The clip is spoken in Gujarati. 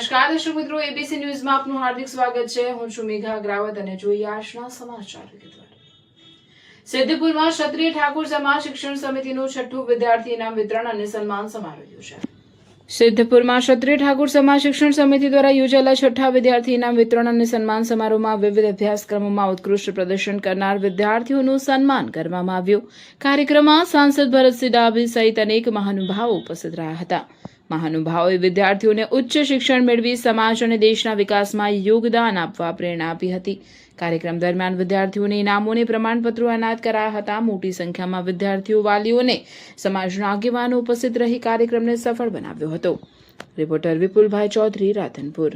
નમસ્કાર દર્શક મિત્રો, એબીસી ન્યૂઝમાં આપનું હાર્દિક સ્વાગત છે. હું છું મેઘા અગ્રાવત અને જોઈએ આજના સમાચાર. સિદ્ધપુરમાં ક્ષત્રિય ઠાકોર સમાજ શિક્ષણ સમિતિનું 6ઠું વિદ્યાર્થી ઇનામ વિતરણ અને સન્માન સમારોહ યોજાયો. સિદ્ધપુરમાં ક્ષત્રિય ઠાકોર સમાજ શિક્ષણ સમિતિ દ્વારા યોજાયેલા 6ઠ્ઠા વિદ્યાર્થી ઇનામ વિતરણ અને સન્માન સમારોહમાં વિવિધ અભ્યાસક્રમોમાં ઉત્કૃષ્ટ પ્રદર્શન કરનાર વિદ્યાર્થીઓનું સન્માન કરવામાં આવ્યું. કાર્યક્રમમાં સાંસદ ભરતસિંહ ડાભી સહિત અનેક મહાનુભાવો ઉપસ્થિત રહ્યા હતા. મહાનુભાવોએ વિદ્યાર્થીઓને ઉચ્ચ શિક્ષણ મેળવી સમાજ અને દેશના વિકાસમાં યોગદાન આપવા પ્રેરણા આપી હતી. કાર્યક્રમ દરમિયાન વિદ્યાર્થીઓને ઇનામોને પ્રમાણપત્રો એનાયત કરાયા હતા. મોટી સંખ્યામાં વિદ્યાર્થીઓ, વાલીઓને સમાજના આગેવાનો ઉપસ્થિત રહી કાર્યક્રમને સફળ બનાવ્યો હતો. રિપોર્ટર વિપુલભાઈ ચૌધરી, રાધનપુર.